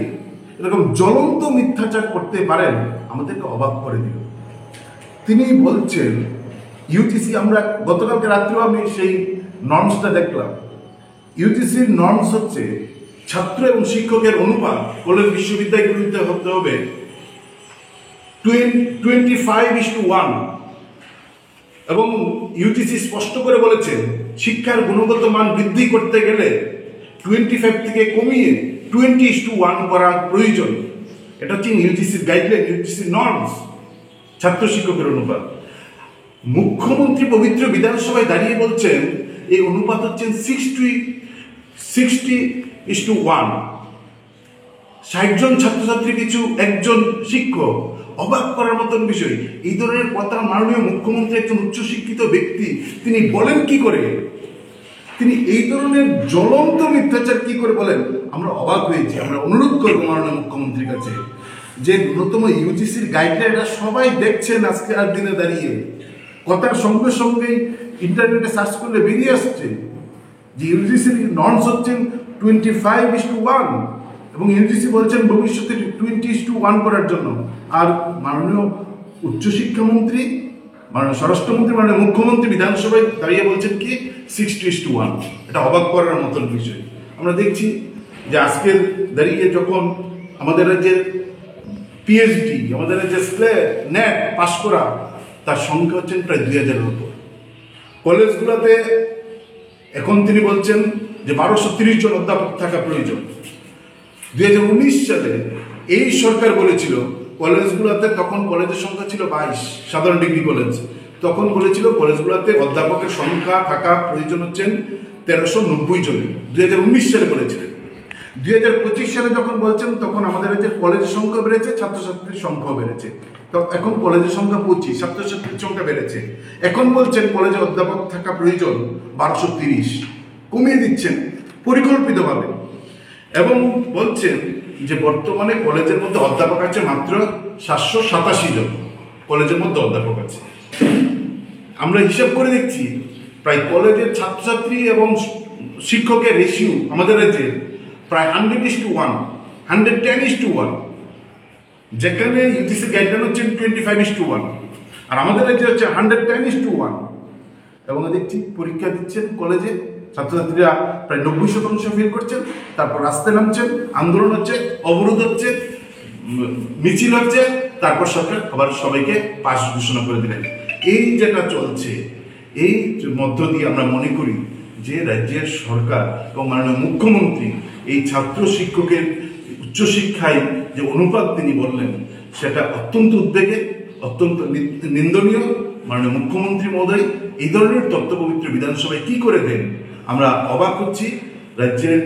Speaker 2: এরকম জ্বলন্ত মিথ্যাচার করতে পারেন, আমাদেরকে অবাক করে দিল। তিনি বলছেন ইউজিসি, আমরা গতকালকে রাত্রেও আমি সেই নর্মসটা দেখলাম। ইউজিসির নর্মস হচ্ছে ছাত্র এবং শিক্ষকের অনুপাত কলেজ বিশ্ববিদ্যালয়গুলিতে হতে হবে 25:1, এবং ইউজিসি স্পষ্ট করে বলেছে শিক্ষার গুণগত মান বৃদ্ধি করতে গেলে 25 থেকে কমিয়ে 20:1 করা প্রয়োজন। এটা হচ্ছে ইউজিসির গাইডলাইন, ইউজিসির নর্মস, ছাত্র শিক্ষকের অনুপাত। মুখ্যমন্ত্রী পবিত্র বিধানসভায় দাঁড়িয়ে বলছেন এই অনুপাত হচ্ছেন 60:1। 60 জন ছাত্রছাত্রী পিছু একজন শিক্ষক, অবাক করার মতন বিষয়। এই ধরনের কথা মাননীয় মুখ্যমন্ত্রী একজন উচ্চশিক্ষিত ব্যক্তি, তিনি বলেন কি করে? তিনি এই ধরনের জ্বলন্ত মিথ্যাচার কি করে বলেন? আমরা অবাক হয়েছি। আমরা অনুরোধ করবো মাননীয় মুখ্যমন্ত্রীর কাছে যে ন্যূনতম ইউজিসির গাইডলাইন সবাই দেখছেন আজকে আর দিনে দাঁড়িয়ে, কথার সঙ্গে সঙ্গেই ইন্টারনেটে সার্চ করলে বেরিয়ে আসছে যে ইউজিসির নর্মস হচ্ছেন 25:1 এবং ইউজিসি বলছেন ভবিষ্যতে 20:1 করার জন্য। আর মাননীয় উচ্চশিক্ষামন্ত্রী, মাননীয় স্বরাষ্ট্রমন্ত্রী, মাননীয় মুখ্যমন্ত্রী বিধানসভায় দাঁড়িয়ে বলছেন কি 60:1। এটা অবাক করার মতন বিষয়। আমরা দেখছি যে আজকের দাঁড়িয়ে যখন আমাদের রাজ্যের পিএইচডি, আমাদের রাজ্যের নেট পাশ করা, তার সংখ্যা হচ্ছেন প্রায় 2000-এর উপর। কলেজগুলোতে এখন তিনি বলছেন যে 1230 জন অধ্যাপক থাকা প্রয়োজন। 2019 সালে এই সরকার বলেছিল কলেজগুলোতে, তখন কলেজের সংখ্যা ছিল 22 সাধারণ ডিগ্রি কলেজ, তখন বলেছিল কলেজগুলোতে অধ্যাপকের সংখ্যা থাকা প্রয়োজন হচ্ছেন 1390 জন। 2019 সালে বলেছিলেন। 2025 সালে যখন বলছেন তখন আমাদের রাজ্যের কলেজের সংখ্যা বেড়েছে, ছাত্রছাত্রীর সংখ্যাও বেড়েছে। তো এখন কলেজের সংখ্যা 25, ছাত্রছাত্রীর সংখ্যা বেড়েছে। এখন বলছেন কলেজে অধ্যাপক থাকা প্রয়োজন 1230, কমিয়ে দিচ্ছেন পরিকল্পিতভাবে, এবং বলছেন যে বর্তমানে কলেজের মধ্যে অধ্যাপক আছে মাত্র 787 জন কলেজের মধ্যে অধ্যাপক আছে। আমরা হিসাব করে দেখছি প্রায় কলেজের ছাত্রছাত্রী এবং শিক্ষকের রেশিও আমাদের রাজ্যে প্রায় 100:1, 110:1, যেখানে ইউজিসি গাইডলাইন হচ্ছে 25:1, আর আমাদের রাজ্যে হচ্ছে 110:1। এবং দেখছি পরীক্ষা দিচ্ছেন কলেজে ছাত্রছাত্রীরা প্রায় 90% ফেল করছেন, তারপর রাস্তায় নামছেন, আন্দোলন হচ্ছে, অবরোধ হচ্ছে, মিছিল হচ্ছে, তারপর সরকার আবার সবাইকে পাস ঘোষণা করে দিলেন। এই যেটা চলছে, এই মধ্য দিয়ে আমরা মনে করি যে রাজ্যের সরকার এবং মাননীয় মুখ্যমন্ত্রী এই ছাত্র শিক্ষকের উচ্চশিক্ষায় যে অনুপাত তিনি বললেন সেটা অত্যন্ত উদ্বেগের, অত্যন্ত নিন্দনীয়। মাননীয় মুখ্যমন্ত্রী মহোদয় এই ধরনের তথ্য পবিত্র বিধানসভায় কি করে দেন? আমরা অবাক হচ্ছি। রাজ্যের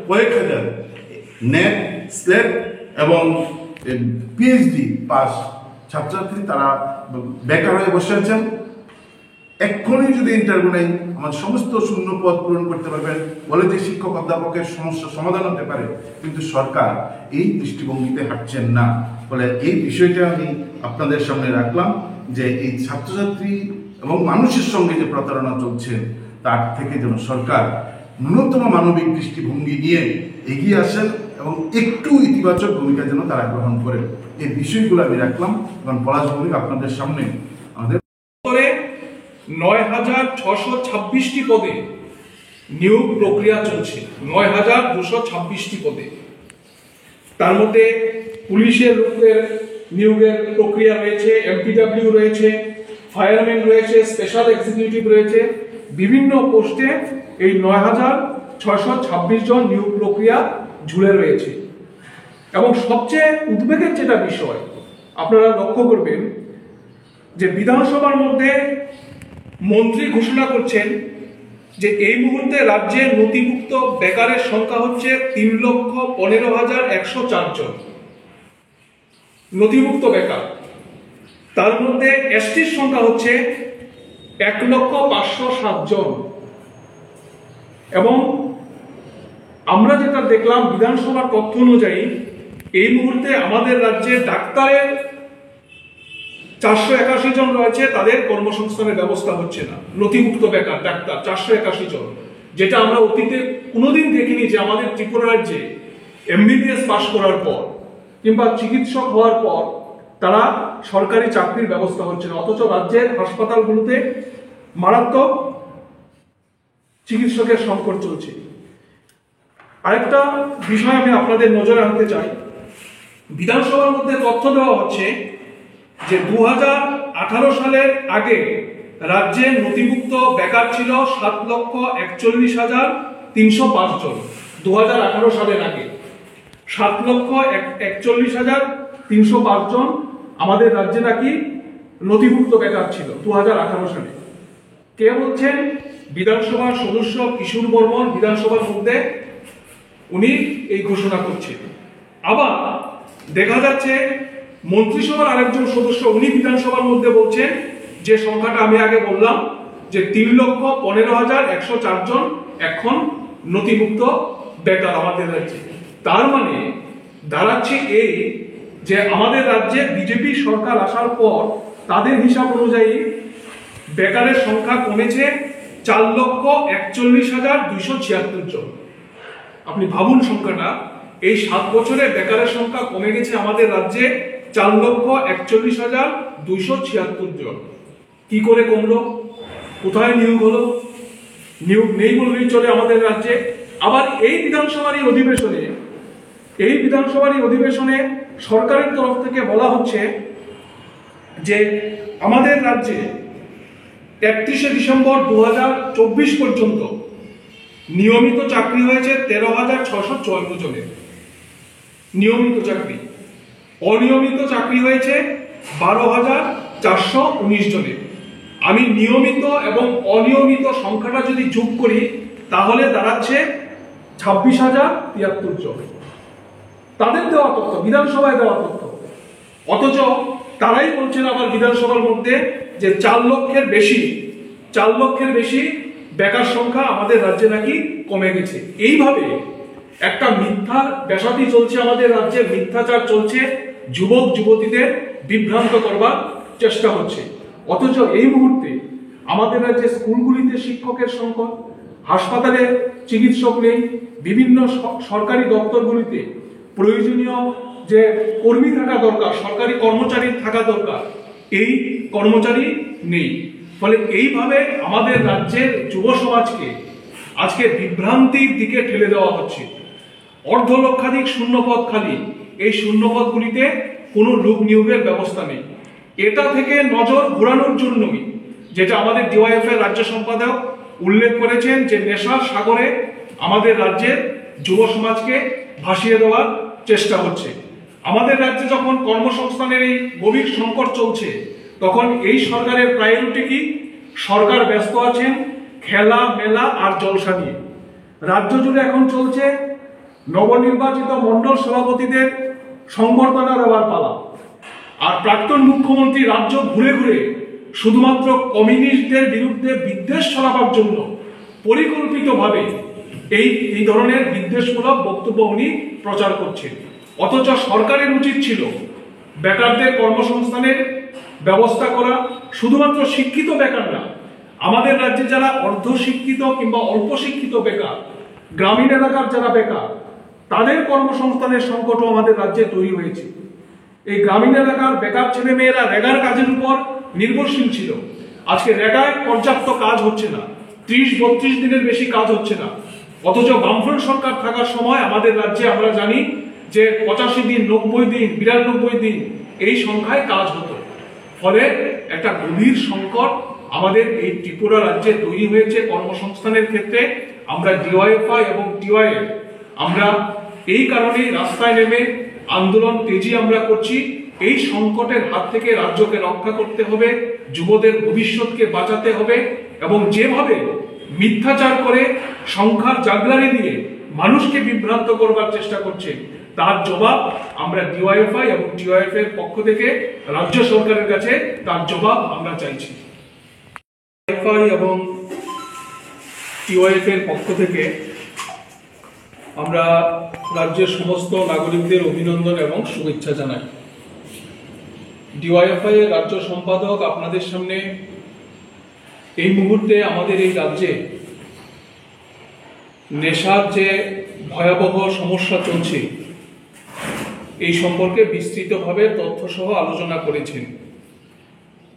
Speaker 2: কয়েক হাজার নেট, স্লেট এবং পিএইচডি পাস ছাত্রছাত্রী তারা বেকার হয়ে বসে আছেন। এক্ষুনি যদি ইন্টারভিউ নেই, আমাদের সমস্ত শূন্য পদ পূরণ করতে পারবেন, কলেজের শিক্ষক অধ্যাপকের সমস্যা সমাধান হতে পারে, কিন্তু সরকার এই দৃষ্টিভঙ্গিতে হাঁটছেন না। ফলে এই বিষয়টা আমি আপনাদের সামনে রাখলাম যে এই ছাত্রছাত্রী এবং মানুষের সঙ্গে যে প্রতারণা চলছে তার থেকে যেন সরকার ন্যূনতম মানবিক দৃষ্টিভঙ্গি নিয়ে এগিয়ে আসেন এবং একটু ইতিবাচক ভূমিকা যেন তারা গ্রহণ করেন। এই বিষয়গুলো আমি রাখলাম এবং পলাশভূমিক আপনাদের সামনে। আমাদের
Speaker 3: ৯,৬২৬টি পদে নিয়োগ প্রক্রিয়া চলছে, ৯,২26টি পদে। তার মধ্যে পুলিশের লোকের নিয়োগের প্রক্রিয়া রয়েছে, এমপিডব্লিউ রয়েছে, ফায়ারম্যান রয়েছে, স্পেশাল এক্সিকিউটিভ রয়েছে। বিভিন্ন পোস্টে এই ৯,৬২৬ জন নিয়োগ প্রক্রিয়া ঝুলে রয়েছে। এবং সবচেয়ে উদ্বেগের যেটা বিষয় আপনারা লক্ষ্য করবেন যে বিধানসভার মধ্যে মন্ত্রী ঘোষণা করছেন যে এই মুহূর্তে রাজ্যের নথিভুক্ত বেকারের সংখ্যা হচ্ছে ৩,১৫,১০৪ জন নথিভুক্ত বেকার। তার মধ্যে এসটির সংখ্যা হচ্ছে ১,৫০৭ জন। এবং আমরা যেটা দেখলাম বিধানসভার তথ্য অনুযায়ী এই মুহূর্তে আমাদের রাজ্যে ডাক্তারের 481 জন রয়েছে, তাদের কর্মসংস্থানের ব্যবস্থা হচ্ছে না। নথিভুক্ত বেকার ডাক্তার 481 জন, যেটা আমরা অতীতে কোনোদিন দেখিনি যে আমাদের ত্রিপুরা রাজ্যে এমবিবিএস পাশ করার পর কিংবা চিকিৎসক হওয়ার পর তারা সরকারি চাকরির ব্যবস্থা হচ্ছে না, অথচ রাজ্যের হাসপাতালগুলোতে মারাত্মক চিকিৎসকের সংকট চলছে। আরেকটা বিষয় আমি আপনাদের নজরে আনতে চাই, বিধানসভার মধ্যে তথ্য দেওয়া হচ্ছে যে 2018 সালের আগে রাজ্যে নথিভুক্ত বেকার ছিল 7,41,305 জন। 2018 সালের আগে 7,41,305 জন আমাদের রাজ্যে নাকি নথিভুক্ত বেকার ছিল 2018 সালে। কে বলছেন? বিধানসভার সদস্য কিশোর বর্মন বিধানসভার মধ্যে উনি এই ঘোষণা করছেন। আবার দেখা যাচ্ছে মন্ত্রিসভার আরেকজন সদস্য উনি বিধানসভার মধ্যে বলছেন যে সংখ্যাটা আমি আগে বললাম যে 3,15,104 জন এখন নথিভুক্ত বেকার আমাদের রাজ্যে। তার মানে দাঁড়াচ্ছে এই যে আমাদের রাজ্যে বিজেপি সরকার আসার পর তাদের হিসাব অনুযায়ী বেকারের সংখ্যা কমেছে 4,41,276 জন। আপনি ভাবুন সংখ্যাটা, এই 7 বছরে বেকারের সংখ্যা কমে গেছে আমাদের রাজ্যে 4,41,276 জন। কি করে কমলো? কোথায় নিয়োগ হলো? নিয়োগ নেই বললেই চলে আমাদের রাজ্যে। আবার এই বিধানসভার অধিবেশনে সরকারের তরফ থেকে বলা হচ্ছে যে আমাদের রাজ্যে 31শে ডিসেম্বর 2024 পর্যন্ত নিয়মিত চাকরি হয়েছে 13,654 জনের নিয়মিত চাকরি, অনিয়মিত চাকরি হয়েছে 12,419 জনের। আমি নিয়মিত এবং অনিয়মিত সংখ্যাটা যদি যোগ করি তাহলে দাঁড়াচ্ছে 26,073 জন। তাদের দেওয়া তথ্য, বিধানসভায় দেওয়া তথ্য। অথচ তারাই বলছেন আবার বিধানসভার মধ্যে যে 4 লক্ষের বেশি বেকার সংখ্যা আমাদের রাজ্যে নাকি কমে গেছে। এইভাবে একটা মিথ্যা বেসাতি চলছে আমাদের রাজ্যে, মিথ্যাচার চলছে, যুবক যুবতীদের বিভ্রান্ত করবার চেষ্টা হচ্ছে। অথচ এই মুহূর্তে আমাদের রাজ্যে স্কুলগুলিতে শিক্ষকের সংকট, হাসপাতালে চিকিৎসক নেই, বিভিন্ন সরকারি দপ্তরগুলিতে প্রয়োজনীয় যে কর্মী থাকা দরকার, সরকারি কর্মচারী থাকা দরকার, এই কর্মচারী নেই। ফলে এইভাবে আমাদের রাজ্যের যুব সমাজকে আজকে বিভ্রান্তির দিকে ঠেলে দেওয়া হচ্ছে। 1,00,000 শূন্যপদ খালি, এই শূন্যপদগুলিতে কোনো লোক নিয়োগের ব্যবস্থা নেই। এটা থেকে নজর ঘোরানোর জন্যই যেটা আমাদের ডিওয়াইএফ এর রাজ্য সম্পাদক উল্লেখ করেছেন যে নেশার সাগরে আমাদের রাজ্যের যুব সমাজকে ভাসিয়ে দেওয়ার চেষ্টা হচ্ছে। আমাদের রাজ্যে যখন কর্মসংস্থানের এই গভীর সংকট চলছে তখন এই সরকারের প্রায়োরিটি কি? সরকার ব্যস্ত আছেন খেলা মেলা আর জলসা নিয়ে। রাজ্য জুড়ে এখন চলছে নবনির্বাচিত মন্ডল সভাপতিদের সংবর্ধনা দেওয়ার পালা। আর প্রাক্তন মুখ্যমন্ত্রী রাজ্য ঘুরে ঘুরে শুধুমাত্র কমিউনিস্টদের বিরুদ্ধে বিদ্বেষ ছড়াবার জন্য পরিকল্পিতভাবে এই ধরনের বিদ্বেষমূলক বক্তব্য উনি প্রচার করছেন। অথচ সরকারের উচিত ছিল বেকারদের কর্মসংস্থানের ব্যবস্থা করা। শুধুমাত্র শিক্ষিত বেকার না, আমাদের রাজ্যে যারা অর্ধশিক্ষিত কিংবা অল্প শিক্ষিত বেকার, গ্রামীণ এলাকার যারা বেকার, তাদের কর্মসংস্থানের সংকটও আমাদের রাজ্যে তৈরি হয়েছে। এই গ্রামীণ এলাকার বেকার ছেলে মেয়েরা রেগার কাজের উপর নির্ভরশীল ছিল। আজকে রেগায় পর্যাপ্ত কাজ হচ্ছে না, 30-32 দিনের বেশি কাজ হচ্ছে না। অথচ বামফ্রন্ট সরকার থাকার সময় আমাদের রাজ্যে আমরা জানি যে 85 দিন, 90 দিন, 92 দিন এই সংখ্যায় কাজ হতো। ফলে একটা গভীর সংকট আমাদের এই ত্রিপুরা রাজ্যে তৈরি হয়েছে কর্মসংস্থানের ক্ষেত্রে। আমরা ডিওয়াইএফআই এবং টিওয়াইএফ আমরা এই কারণেই রাস্তায় নেমে আন্দোলন তেজি আমরা করছি। এই সংকটের হাত থেকে রাজ্যকে রক্ষা করতে হবে, যুবদের ভবিষ্যৎকে বাঁচাতে হবে এবং যেভাবে মিথ্যাচার করে সংখ্যার জাগলানি দিয়ে মানুষকে বিভ্রান্ত করবার চেষ্টা করছে তার জবাব আমরা ডিওয়াইএফআই এবং টিওয়াইএফ এর পক্ষ থেকে রাজ্য সরকারের কাছে তার জবাব আমরা চাইছি। ডিওয়াইএফআই এবং টিওয়াইএফ এর পক্ষ থেকে আমরা রাজ্যের সমস্ত নাগরিকদের অভিনন্দন এবং শুভেচ্ছা জানাই। ডিওয়াইএফআই এর রাজ্য সম্পাদক আপনাদের সামনে এই মুহূর্তে আমাদের এই রাজ্যে নেশার যে ভয়াবহ সমস্যা চলছে এই সম্পর্কে বিস্তৃতভাবে তথ্যসহ আলোচনা করেছেন।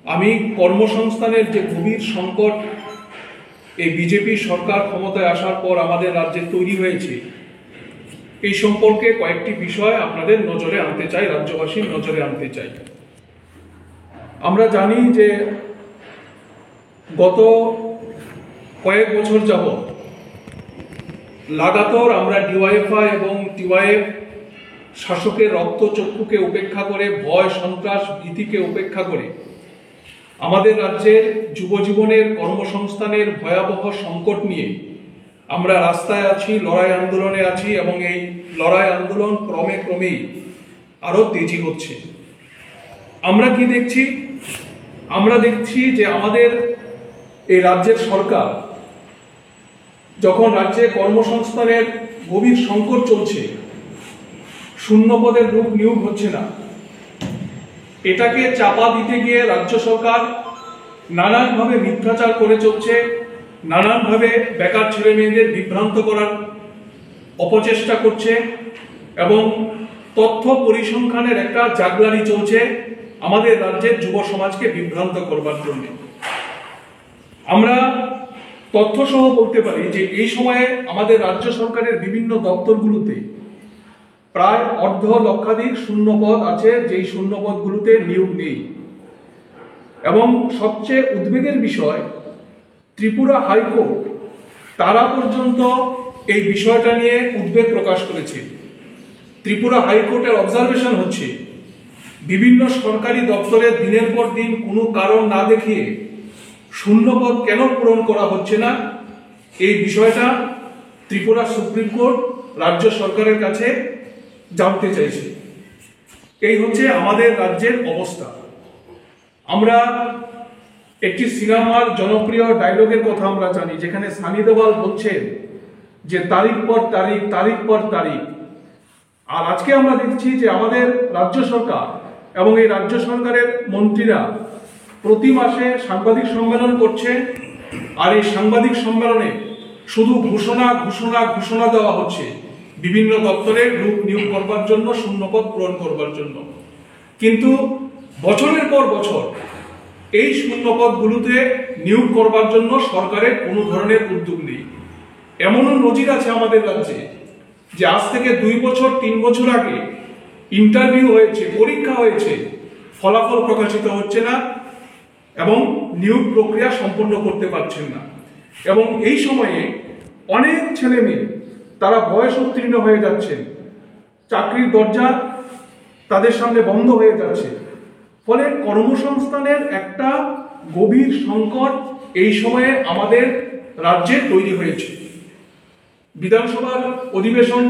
Speaker 3: আমি কর্মসংস্থানের যে গভীর সংকট এই বিজেপি সরকার ক্ষমতায় আসার পর আমাদের রাজ্যে তৈরি হয়েছে এই সম্পর্কে কয়েকটি বিষয় আপনাদের নজরে আনতে চাই, রাজ্যবাসীর নজরে আনতে চাই। আমরা জানি যে গত কয়েক বছর যাবৎ লাগাতার আমরা ডিওয়াইএফআই এবং টিওয়াইএফ শাসকের রক্তচক্ষুকে উপেক্ষা করে, ভয় সন্ত্রাস ভীতিকে উপেক্ষা করে আমাদের রাজ্যের যুব জীবনের কর্মসংস্থানের ভয়াবহ সংকট নিয়ে আমরা রাস্তায় আছি, লড়াই আন্দোলনে আছি, এবং এই লড়াই আন্দোলন ক্রমেই আরো তেজি হচ্ছে। আমরা কি দেখছি? আমরা দেখছি যে আমাদের এই রাজ্যের সরকার যখন রাজ্যে কর্মসংস্থানের গভীর সংকট চলছে, শূন্য পদের নিয়োগ হচ্ছে না, এটাকে চাপা দিতে গিয়ে রাজ্য সরকার নানানভাবে মিথ্যাচার করে চলছে, নানানভাবে বেকার ছেলে মেয়েদের বিভ্রান্ত করার অপচেষ্টা করছে, এবং তথ্য পরিসংখ্যানের একটা জাগলারি চলছে আমাদের রাজ্যের যুব সমাজকে বিভ্রান্ত করবার জন্য। আমরা তথ্য সহ বলতে পারি যে এই সময়ে আমাদের রাজ্য সরকারের বিভিন্ন দপ্তরগুলোতে প্রায় অর্ধ লক্ষাধিক শূন্য পদ আছে, যেই শূন্য পদগুলোতে নিয়োগ নেই। এবং সবচেয়ে উদ্বেগের বিষয়, ত্রিপুরা হাইকোর্ট তারা পর্যন্ত এই বিষয়টা নিয়ে উদ্বেগ প্রকাশ করেছে। ত্রিপুরা হাইকোর্টের অবজারভেশন হচ্ছে, বিভিন্ন সরকারি দপ্তরে দিনের পর দিন কোনো কারণ না দেখিয়ে শূন্যপদ কেন পূরণ করা হচ্ছে না, এই বিষয়টা ত্রিপুরা সুপ্রিম কোর্ট রাজ্য সরকারের কাছে জানতে চাইছে। এই হচ্ছে আমাদের রাজ্যের অবস্থা। আমরা একটি সিনেমার জনপ্রিয় ডায়লগের কথা আমরা জানি, যেখানে সানি দেওয়াল বলছেন যে তারিখ পর তারিখ, তারিখ পর তারিখ। আর আজকে আমরা দেখছি যে আমাদের রাজ্য সরকার এবং এই রাজ্য সরকারের মন্ত্রীরা প্রতি মাসে সাংবাদিক সম্মেলন করছে, আর এই সাংবাদিক সম্মেলনে শুধু ঘোষণা দেওয়া হচ্ছে বিভিন্ন দপ্তরে লোক নিয়োগ করবার জন্য, শূন্যপদ পূরণ করবার জন্য। কিন্তু বছরের পর বছর এই শূন্যপদগুলোতে নিয়োগ করবার জন্য সরকারের কোনো ধরনের উদ্যোগ নেই। এমনও নজির আছে আমাদের রাজ্যে যে আজ থেকে 2 বছর 3 বছর আগে ইন্টারভিউ হয়েছে, পরীক্ষা হয়েছে, ফলাফল প্রকাশিত হচ্ছে না এবং নিয়োগ প্রক্রিয়া সম্পন্ন করতে পারছেন না। এবং এই সময়ে অনেক ছেলে মেয়ে তারা বয়স উত্তীর্ণ হয়ে যাচ্ছেন, চাকরির দরজা তাদের সামনে বন্ধ হয়ে যাচ্ছে। ফলে কর্মসংস্থানের একটা গভীর সংকট এই সময়ে আমাদের রাজ্যে তৈরি হয়েছে। বিধানসভার অধিবেশন